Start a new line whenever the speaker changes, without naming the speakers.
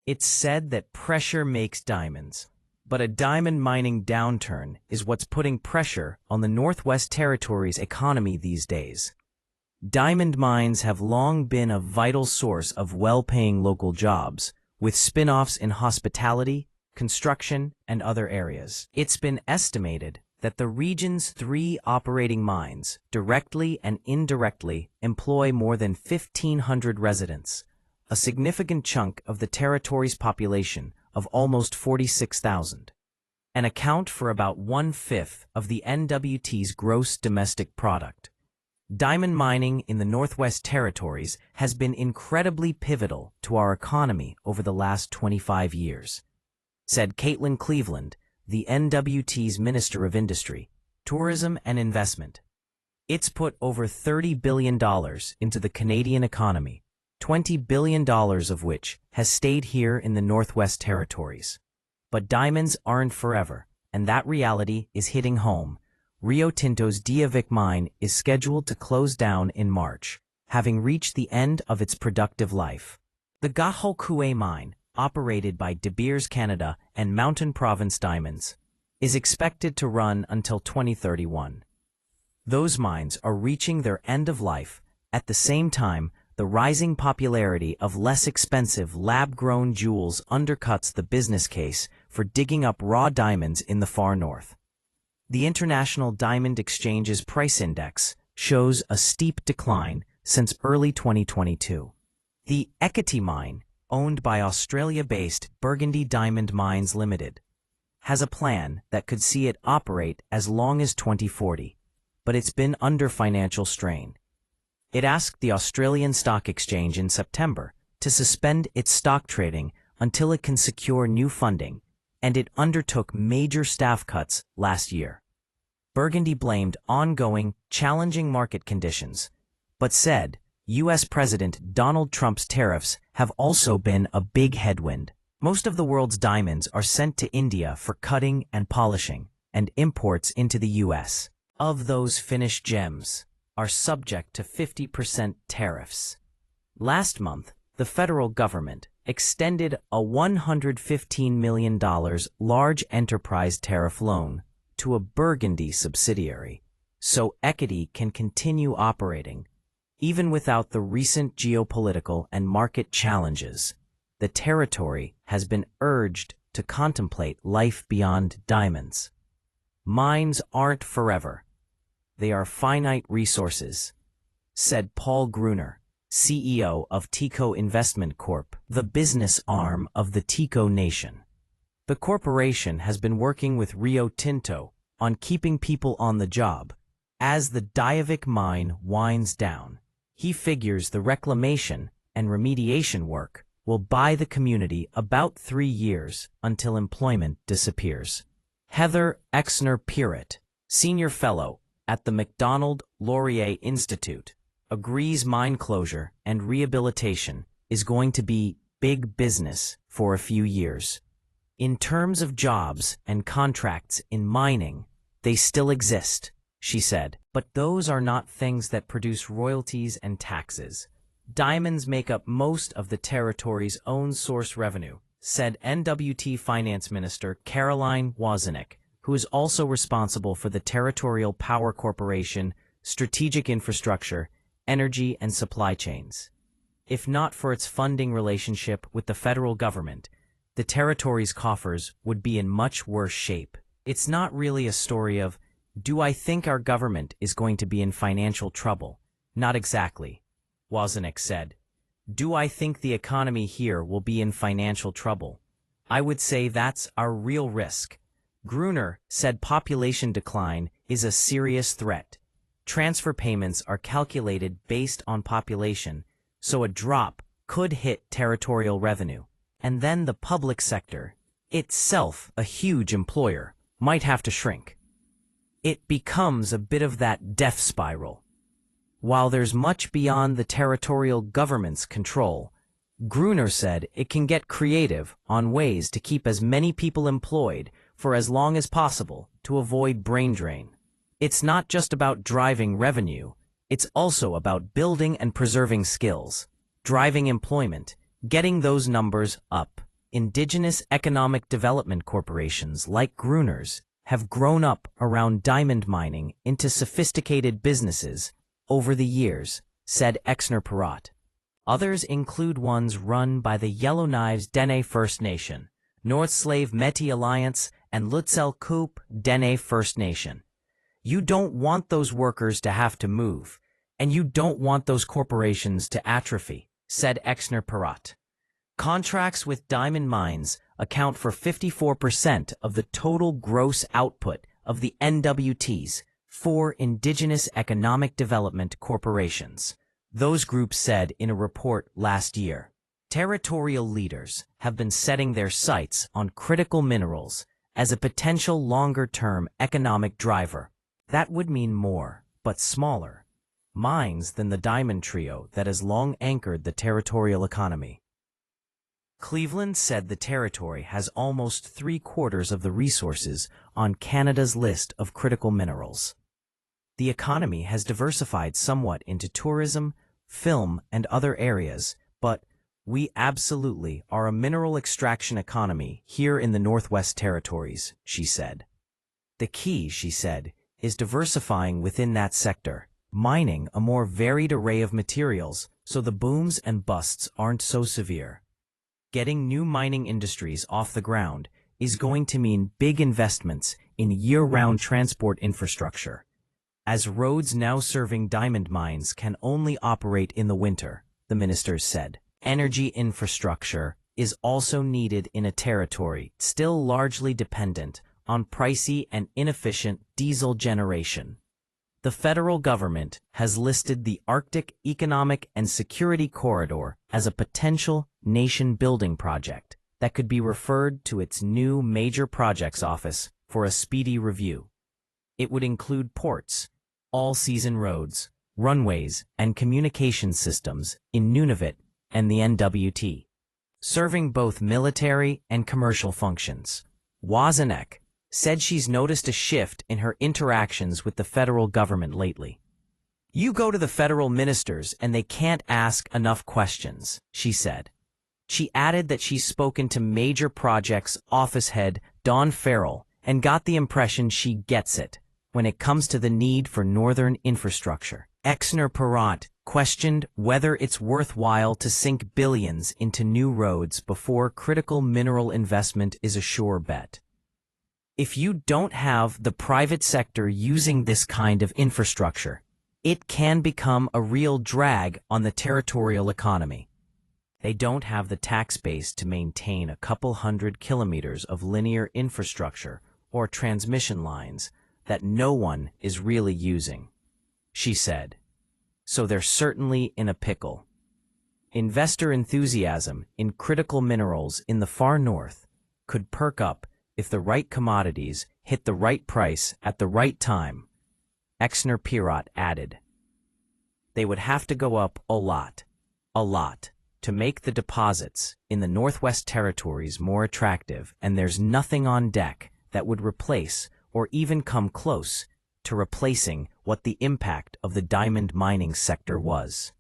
It's said that pressure makes diamonds, but a diamond mining downturn is what's putting pressure on the Northwest Territories' economy these days. Diamond mines have long been a vital source of well-paying local jobs, with spin-offs in hospitality, construction, and other areas. It's been estimated that the region's 3 operating mines, directly and indirectly, employ more than 1,500 residents, a significant chunk of the territory's population of almost 46,000, and account for about 1/5 of the NWT's gross domestic product. Diamond mining in the Northwest Territories has been incredibly pivotal to our economy over the last 25 years, said Caitlin Cleveland, the NWT's Minister of Industry, Tourism and Investment. It's put over $30 billion into the Canadian economy, $20 billion of which has stayed here in the Northwest Territories. But diamonds aren't forever, and that reality is hitting home. Rio Tinto's Diavik mine is scheduled to close down in March, having reached the end of its productive life. The Gahol mine, operated by De Beers Canada and Mountain Province Diamonds, is expected to run until 2031. Those mines are reaching their end of life. At the same time, the rising popularity of less expensive lab-grown jewels undercuts the business case for digging up raw diamonds in the far north. The International Diamond Exchange's price index shows a steep decline since early 2022. The Ekiti mine, owned by Australia-based Burgundy Diamond Mines Limited, has a plan that could see it operate as long as 2040, but it's been under financial strain. It asked the Australian Stock Exchange in September to suspend its stock trading until it can secure new funding, and it undertook major staff cuts last year. Burgundy blamed ongoing, challenging market conditions, but said U.S. President Donald Trump's tariffs have also been a big headwind. Most of the world's diamonds are sent to India for cutting and polishing, and imports into the U.S. of those finished gems are subject to 50% tariffs. Last month, the federal government extended a $115 million large enterprise tariff loan to a Burgundy subsidiary, so Ekiti can continue operating. Even without the recent geopolitical and market challenges, the territory has been urged to contemplate life beyond diamonds. Mines aren't forever. They are finite resources, said Paul Gruner, CEO of Tico Investment Corp., the business arm of the Tico Nation. The corporation has been working with Rio Tinto on keeping people on the job. As the Diavik mine winds down, he figures the reclamation and remediation work will buy the community about 3 years until employment disappears. Heather Exner-Pirret, Senior Fellow at the Macdonald-Laurier Institute, agrees mine closure and rehabilitation is going to be big business for a few years. In terms of jobs and contracts in mining, they still exist, she said, but those are not things that produce royalties and taxes. Diamonds make up most of the territory's own source revenue, said NWT Finance Minister Caroline Wozniak, who is also responsible for the Territorial Power Corporation, strategic infrastructure, energy and supply chains. If not for its funding relationship with the federal government, the territory's coffers would be in much worse shape. It's not really a story of, do I think our government is going to be in financial trouble? Not exactly, Wozniak said. Do I think the economy here will be in financial trouble? I would say that's our real risk. Gruner said population decline is a serious threat. Transfer payments are calculated based on population, so a drop could hit territorial revenue. And then the public sector, itself a huge employer, might have to shrink. It becomes a bit of that death spiral. While there's much beyond the territorial government's control, Gruner said it can get creative on ways to keep as many people employed for as long as possible to avoid brain drain. It's not just about driving revenue, it's also about building and preserving skills, driving employment, getting those numbers up. indigenous economic development corporations like Gruner's have grown up around diamond mining into sophisticated businesses over the years, said Exner-Perrott. Others include ones run by the Yellowknives Dene First Nation, North Slave Métis Alliance, and Lutselk'Kuuk Dene First Nation. You don't want those workers to have to move, and you don't want those corporations to atrophy, said Exner-Perrott. Contracts with diamond mines account for 54% of the total gross output of the NWT's 4 Indigenous Economic Development Corporations, those groups said in a report last year. Territorial leaders have been setting their sights on critical minerals as a potential longer-term economic driver. That would mean more, but smaller, mines than the diamond trio that has long anchored the territorial economy. Cleveland said the territory has almost 3/4 of the resources on Canada's list of critical minerals. The economy has diversified somewhat into tourism, film, and other areas, but we absolutely are a mineral extraction economy here in the Northwest Territories, she said. The key, she said, is diversifying within that sector, mining a more varied array of materials so the booms and busts aren't so severe. Getting new mining industries off the ground is going to mean big investments in year-round transport infrastructure, as roads now serving diamond mines can only operate in the winter, the ministers said. Energy infrastructure is also needed in a territory still largely dependent on pricey and inefficient diesel generation. The federal government has listed the Arctic Economic and Security Corridor as a potential nation-building project that could be referred to its new Major Projects Office for a speedy review. It would include ports, all-season roads, runways, and communication systems in Nunavut and the NWT, serving both military and commercial functions. Wozenek said she's noticed a shift in her interactions with the federal government lately. You go to the federal ministers and they can't ask enough questions, she said. She added that she's spoken to Major Projects Office head Dawn Farrell and got the impression she gets it when it comes to the need for northern infrastructure. Exner-Perrott questioned whether it's worthwhile to sink billions into new roads before critical mineral investment is a sure bet. If you don't have the private sector using this kind of infrastructure, it can become a real drag on the territorial economy. They don't have the tax base to maintain a couple 100 kilometers of linear infrastructure or transmission lines that no one is really using, she said. So they're certainly in a pickle. Investor enthusiasm in critical minerals in the far north could perk up if the right commodities hit the right price at the right time, Exner-Perrott added. They would have to go up a lot, to make the deposits in the Northwest Territories more attractive, and there's nothing on deck that would replace or even come close to replacing what the impact of the diamond mining sector was.